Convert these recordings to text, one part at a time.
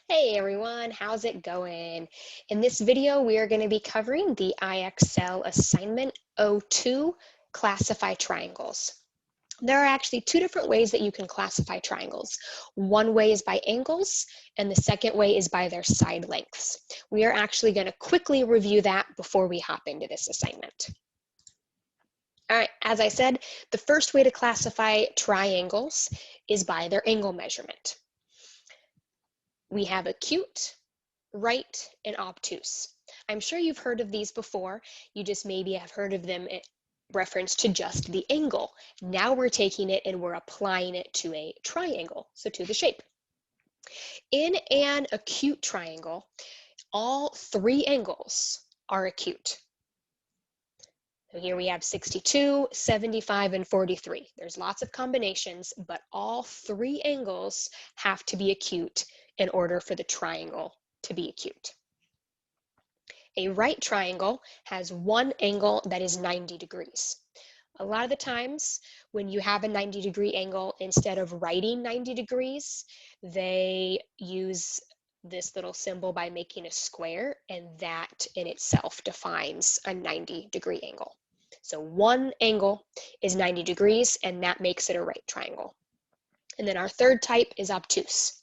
Hey everyone, how's it going? In this video, we are going to be covering the IXL Assignment 02, Classify Triangles. There are actually two different ways that you can classify triangles. One way is by angles, and the second way is by their side lengths. We are actually going to quickly review that before we hop into this assignment. All right, as I said, the first way to classify triangles is by their angle measurement. We have acute, right, and obtuse. I'm sure you've heard of these before. You just maybe have heard of them in reference to just the angle. Now we're taking it and we're applying it to a triangle, so to the shape. In an acute triangle, all three angles are acute. So here we have 62, 75, and 43. There's lots of combinations, but all three angles have to be acute in order for the triangle to be acute. A right triangle has one angle that is 90 degrees. A lot of the times when you have a 90-degree angle, instead of writing 90 degrees, they use this little symbol by making a square, and that in itself defines a 90-degree angle. So one angle is 90 degrees, and that makes it a right triangle. And then our third type is obtuse.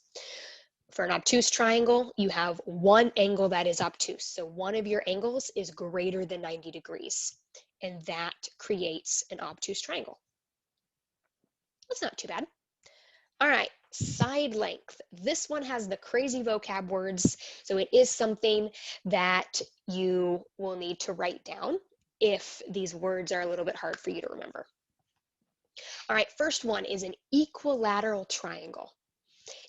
For an obtuse triangle, you have one angle that is obtuse. So one of your angles is greater than 90 degrees, and that creates an obtuse triangle. That's not too bad. All right, side length. This one has the crazy vocab words, so it is something that you will need to write down if these words are a little bit hard for you to remember. All right, first one is an equilateral triangle.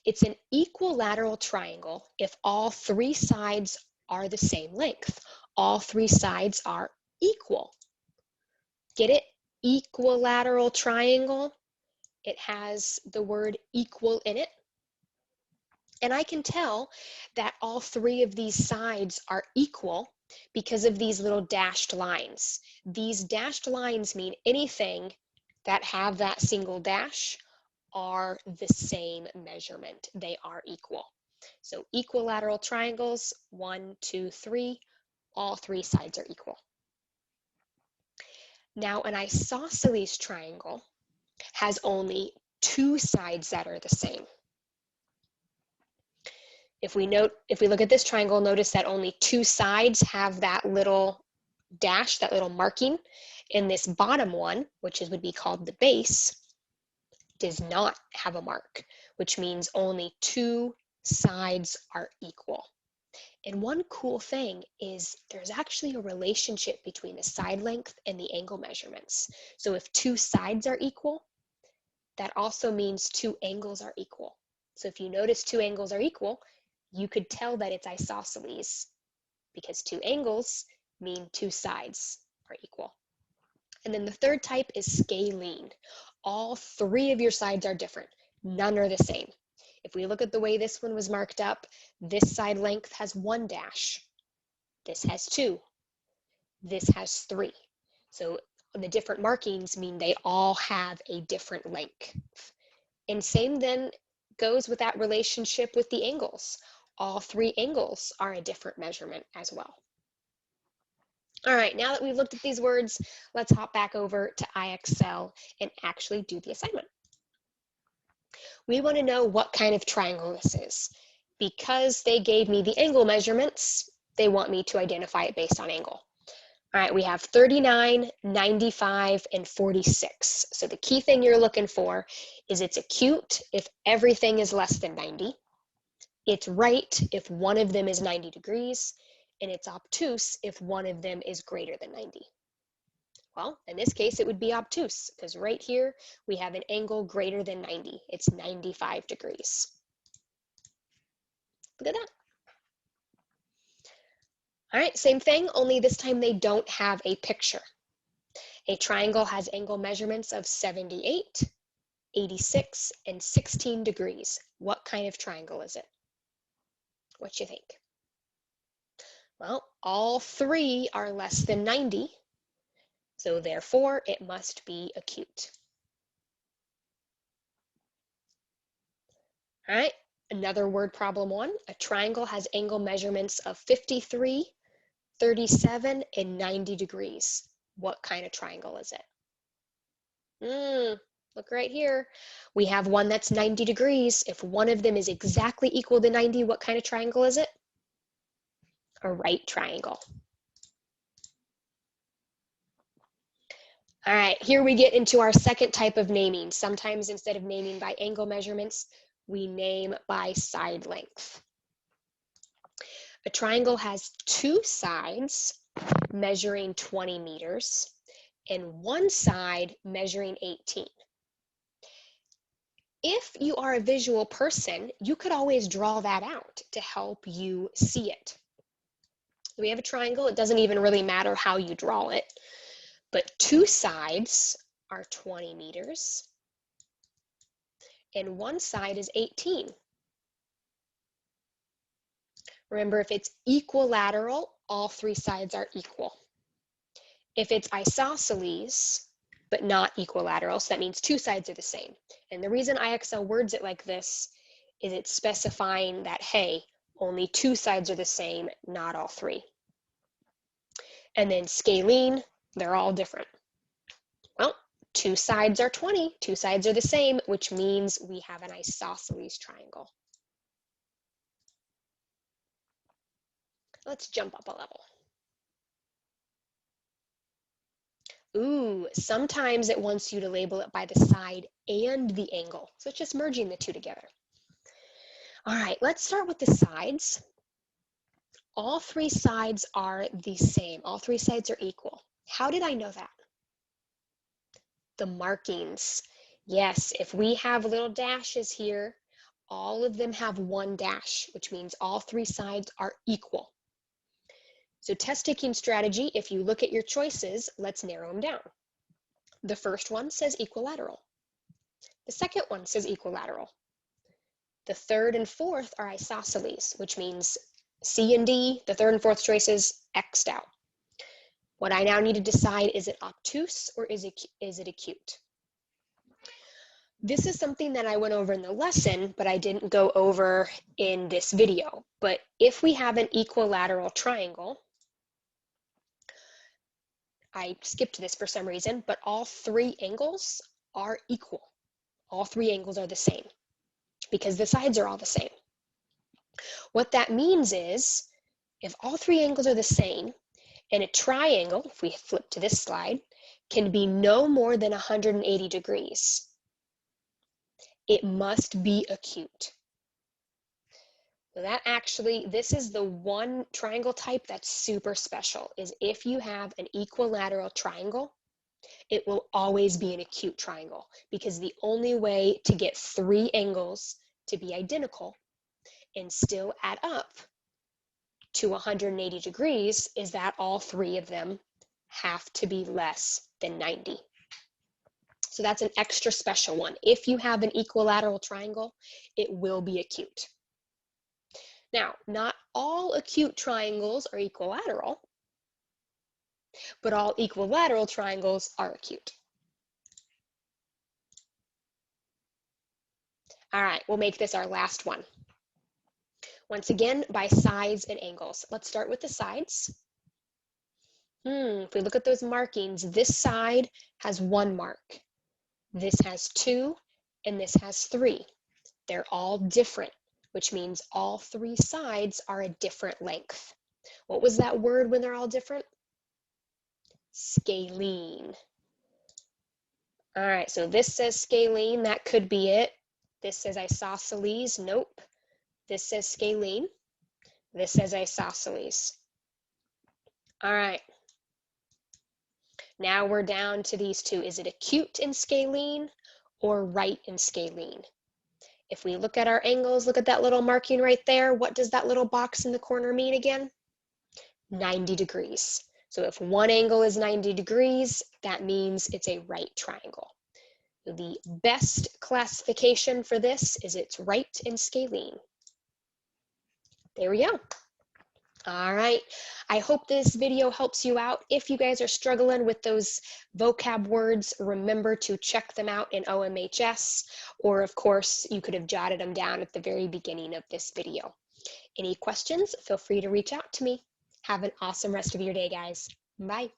It's an equilateral triangle if all three sides are the same length. All three sides are equal. Get it? Equilateral triangle. It has the word equal in it. And I can tell that all three of these sides are equal because of these little dashed lines. These dashed lines mean anything that have that single dash are the same measurement. They are equal. So equilateral triangles, 1, 2, 3, all three sides are equal. Now an isosceles triangle has only two sides that are the same. If we look at this triangle, notice that only two sides have that little dash, that little marking, and this bottom one, which would be called the base, does not have a mark, which means only two sides are equal. And one cool thing is there's actually a relationship between the side length and the angle measurements. So if two sides are equal, that also means two angles are equal. So if you notice two angles are equal, you could tell that it's isosceles because two angles mean two sides are equal. And then the third type is scalene. All three of your sides are different. None are the same. If we look at the way this one was marked up, this side length has one dash. This has two. This has three. So the different markings mean they all have a different length. And same then goes with that relationship with the angles. All three angles are a different measurement as well. All right, now that we've looked at these words, let's hop back over to IXL and actually do the assignment. We want to know what kind of triangle this is. Because they gave me the angle measurements, they want me to identify it based on angle. All right, we have 39, 95, and 46. So the key thing you're looking for is it's acute if everything is less than 90. It's right if one of them is 90 degrees, and it's obtuse if one of them is greater than 90. Well, in this case, it would be obtuse because right here we have an angle greater than 90. It's 95 degrees. Look at that. All right, same thing, only this time they don't have a picture. A triangle has angle measurements of 78, 86, and 16 degrees. What kind of triangle is it? What do you think? Well, all three are less than 90, so therefore it must be acute. All right, Another word problem 1, a triangle has angle measurements of 53, 37, and 90 degrees. What kind of triangle is it? Look right here. We have one that's 90 degrees. If one of them is exactly equal to 90, what kind of triangle is it? A right triangle. All right, here we get into our second type of naming. Sometimes instead of naming by angle measurements, we name by side length. A triangle has two sides measuring 20 meters and one side measuring 18. If you are a visual person, you could always draw that out to help you see it. We have a triangle. It doesn't even really matter how you draw it, but two sides are 20 meters and one side is 18. Remember, if it's equilateral, all three sides are equal. If it's isosceles, but not equilateral, so that means two sides are the same. And the reason IXL words it like this is it's specifying that, hey, only two sides are the same, not all three. And then scalene, they're all different. Well, two sides are 20, two sides are the same, which means we have an isosceles triangle. Let's jump up a level. Ooh, sometimes it wants you to label it by the side and the angle. So it's just merging the two together. All right, let's start with the sides. All three sides are the same. All three sides are equal. How did I know that? The markings. Yes, if we have little dashes here, all of them have one dash, which means all three sides are equal. So test taking strategy, if you look at your choices, let's narrow them down. The first one says equilateral. The second one says equilateral. The third and fourth are isosceles, which means C and D, the third and fourth choices, X'd out. What I now need to decide, is it obtuse or is it acute? This is something that I went over in the lesson, but I didn't go over in this video. But if we have an equilateral triangle, I skipped this for some reason, but all three angles are equal. All three angles are the same because the sides are all the same. What that means is if all three angles are the same and a triangle, if we flip to this slide, can be no more than 180 degrees, it must be acute. So that actually, this is the one triangle type that's super special, is if you have an equilateral triangle, it will always be an acute triangle because the only way to get three angles to be identical and still add up to 180 degrees is that all three of them have to be less than 90. So that's an extra special one. If you have an equilateral triangle, it will be acute. Now, not all acute triangles are equilateral, but all equilateral triangles are acute. All right, we'll make this our last one. Once again, by sides and angles. Let's start with the sides. If we look at those markings, this side has one mark, this has two, and this has three. They're all different, which means all three sides are a different length. What was that word when they're all different? Scalene. All right, so this says scalene, that could be it. This says isosceles, nope. This says scalene. This says isosceles. All right. Now we're down to these two. Is it acute in scalene or right in scalene? If we look at our angles, look at that little marking right there. What does that little box in the corner mean again? 90 degrees. So if one angle is 90 degrees, that means it's a right triangle. The best classification for this is it's right in scalene. There we go. All right, I hope this video helps you out. If you guys are struggling with those vocab words, remember to check them out in OMHS, or of course, you could have jotted them down at the very beginning of this video. Any questions, feel free to reach out to me. Have an awesome rest of your day, guys. Bye.